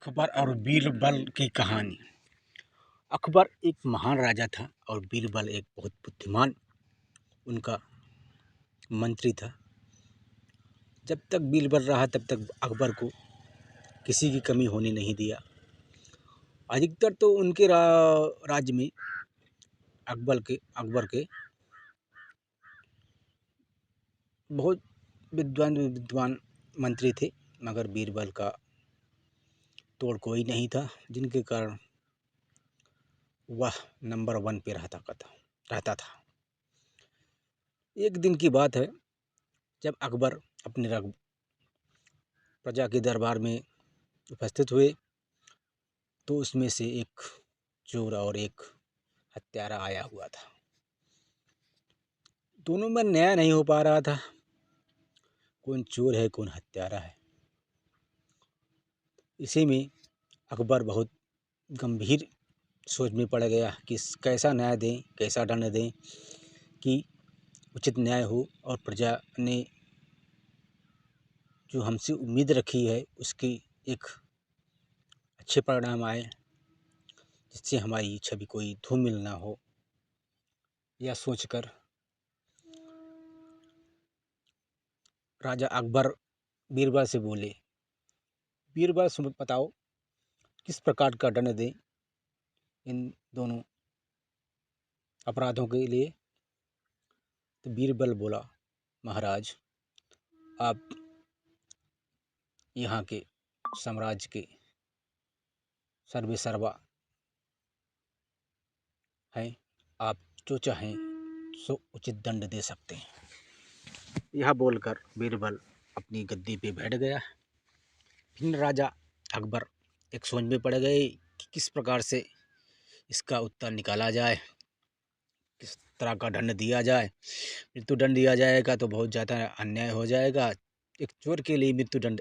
अकबर और बीरबल की कहानी। अकबर एक महान राजा था और बीरबल एक बहुत बुद्धिमान उनका मंत्री था। जब तक बीरबल रहा तब तक अकबर को किसी की कमी होने नहीं दिया। अधिकतर तो उनके राज्य में अकबर के बहुत विद्वान मंत्री थे, मगर बीरबल का तोड़ कोई नहीं था, जिनके कारण वह नंबर 1 पे रहता था। एक दिन की बात है, जब अकबर अपने प्रजा के दरबार में उपस्थित हुए तो उसमें से एक चोर और एक हत्यारा आया हुआ था। दोनों में न्याय नहीं हो पा रहा था, कौन चोर है कौन हत्यारा है। इसी में अकबर बहुत गंभीर सोच में पड़ गया कि कैसा न्याय दें, कैसा दंड दें कि उचित न्याय हो और प्रजा ने जो हमसे उम्मीद रखी है उसकी एक अच्छे परिणाम आए, जिससे हमारी छवि कोई धूमिल ना हो। यह सोचकर राजा अकबर बीरबल से बोले, बीरबल बताओ किस प्रकार का दंड दें इन दोनों अपराधों के लिए। तो बीरबल बोला, महाराज, आप यहाँ के साम्राज्य के सर्वे सर्वा हैं, आप जो चाहें सो उचित दंड दे सकते हैं। यह बोलकर बीरबल अपनी गद्दी पे बैठ गया। फिर राजा अकबर एक सोच में पड़ गए कि किस प्रकार से इसका उत्तर निकाला जाए, किस तरह का दंड दिया जाए। मृत्युदंड दिया जाएगा तो बहुत ज़्यादा अन्याय हो जाएगा। एक चोर के लिए मृत्युदंड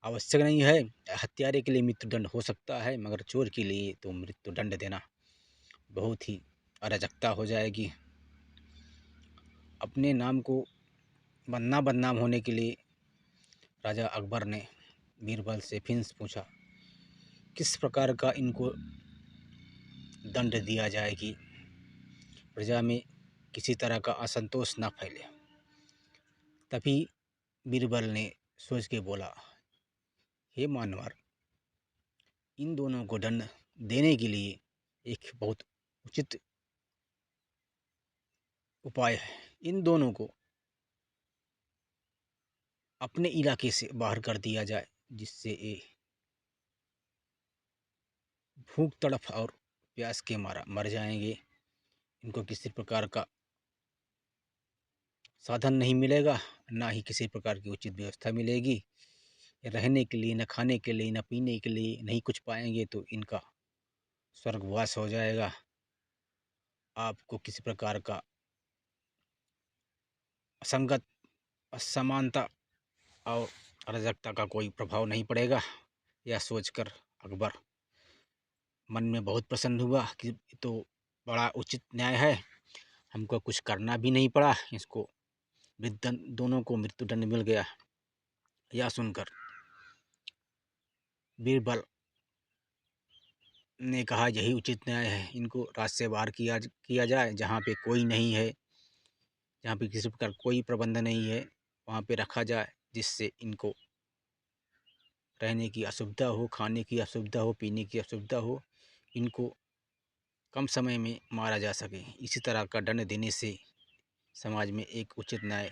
आवश्यक नहीं है, हत्यारे के लिए मृत्युदंड हो सकता है, मगर चोर के लिए तो मृत्युदंड देना बहुत ही अराजकता हो जाएगी। अपने नाम को बदनाम होने के लिए राजा अकबर ने बीरबल से फिर पूछा, किस प्रकार का इनको दंड दिया जाए कि प्रजा में किसी तरह का असंतोष ना फैले। तभी बीरबल ने सोच के बोला, हे मानवर, इन दोनों को दंड देने के लिए एक बहुत उचित उपाय है। इन दोनों को अपने इलाके से बाहर कर दिया जाए, जिससे ये भूख तड़फ और प्यास के मारा मर जाएंगे। इनको किसी प्रकार का साधन नहीं मिलेगा, ना ही किसी प्रकार की उचित व्यवस्था मिलेगी। रहने के लिए, न खाने के लिए, न पीने के लिए नहीं कुछ पाएंगे तो इनका स्वर्गवास हो जाएगा। आपको किसी प्रकार का असंगत, असमानता और अराजकता का कोई प्रभाव नहीं पड़ेगा। यह सोचकर अकबर मन में बहुत प्रसन्न हुआ कि तो बड़ा उचित न्याय है, हमको कुछ करना भी नहीं पड़ा, इसको दोनों को मृत्युदंड मिल गया। यह सुनकर बीरबल ने कहा, यही उचित न्याय है, इनको राज से बाहर किया जाए। जहाँ पे कोई नहीं है, जहाँ पे किसी प्रकार कोई प्रबंध नहीं है, वहाँ पे रखा जाए, जिससे इनको रहने की असुविधा हो, खाने की असुविधा हो, पीने की असुविधा हो, इनको कम समय में मारा जा सके। इसी तरह का दंड देने से समाज में एक उचित न्याय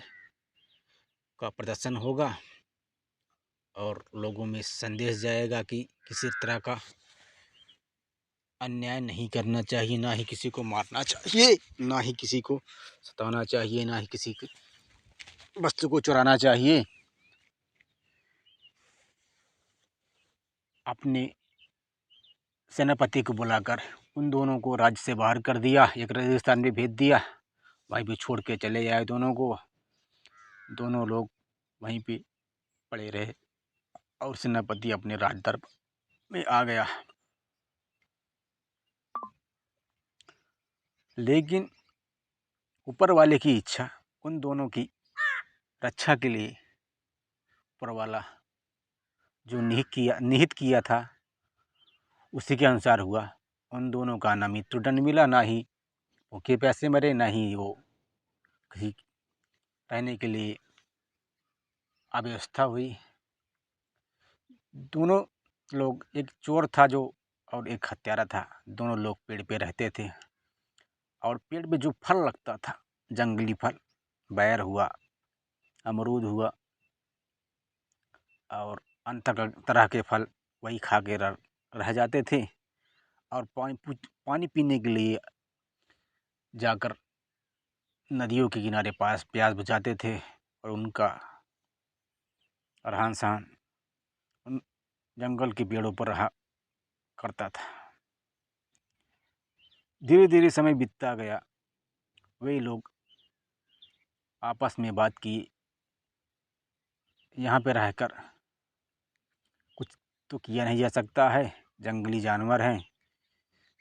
का प्रदर्शन होगा और लोगों में संदेश जाएगा कि किसी तरह का अन्याय नहीं करना चाहिए, ना ही किसी को मारना चाहिए, ना ही किसी को सताना चाहिए, ना ही किसी की वस्तु को चुराना चाहिए। अपने सेनापति को बुलाकर उन दोनों को राज्य से बाहर कर दिया, एक राजस्थान में भेज दिया। वहीं पे छोड़ के चले आए दोनों को। दोनों लोग वहीं पे पड़े रहे और सेनापति अपने राज दरबार में आ गया। लेकिन ऊपर वाले की इच्छा, उन दोनों की रक्षा के लिए ऊपर वाला जो निहित किया था उसी के अनुसार हुआ। उन दोनों का ना मृत्युदंड मिला, ना ही भूखे प्यासे मरे, ना ही वो कहीं रहने के लिए अव्यवस्था हुई। दोनों लोग, एक चोर था जो और एक हत्यारा था, दोनों लोग पेड़ पे रहते थे और पेड़ पे जो फल लगता था, जंगली फल, बैर हुआ, अमरूद हुआ और अन्य तरह के फल, वही खा के रह जाते थे और पानी पीने के लिए जाकर नदियों के किनारे पास प्यास बुझाते थे और उनका रहन सहन उन जंगल के पेड़ों पर रहा करता था। धीरे धीरे समय बीतता गया। वे लोग आपस में बात की, यहाँ पे रहकर कुछ तो किया नहीं जा सकता है, जंगली जानवर हैं,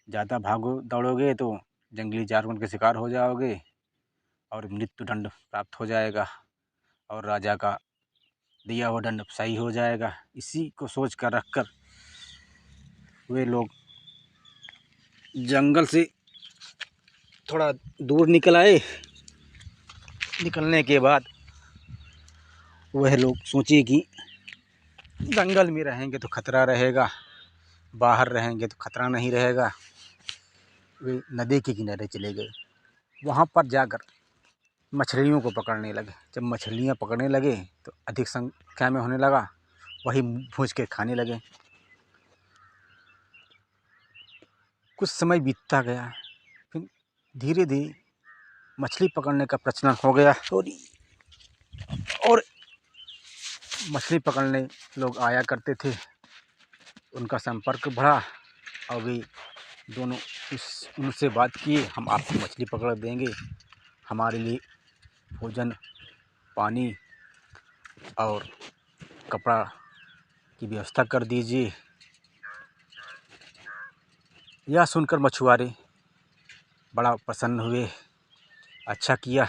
ज़्यादा भागो दौड़ोगे तो जंगली जानवर के शिकार हो जाओगे और मृत्युदंड प्राप्त हो जाएगा और राजा का दिया हुआ दंड सही हो जाएगा। इसी को सोच कर रखकर वे लोग जंगल से थोड़ा दूर निकल आए। निकलने के बाद वह लोग सोचे कि जंगल में रहेंगे तो खतरा रहेगा, बाहर रहेंगे तो खतरा नहीं रहेगा। वे नदी के किनारे चले गए। वहाँ पर जाकर मछलियों को पकड़ने लगे। जब मछलियाँ पकड़ने लगे तो अधिक संख्या में होने लगा, वही भूज के खाने लगे। कुछ समय बीतता गया, फिर धीरे धीरे मछली पकड़ने का प्रचलन हो गया और मछली पकड़ने लोग आया करते थे। उनका संपर्क बढ़ा और वे दोनों उनसे बात किए, हम आपको मछली पकड़ देंगे, हमारे लिए भोजन, पानी और कपड़ा की व्यवस्था कर दीजिए। यह सुनकर मछुआरे बड़ा प्रसन्न हुए, अच्छा किया,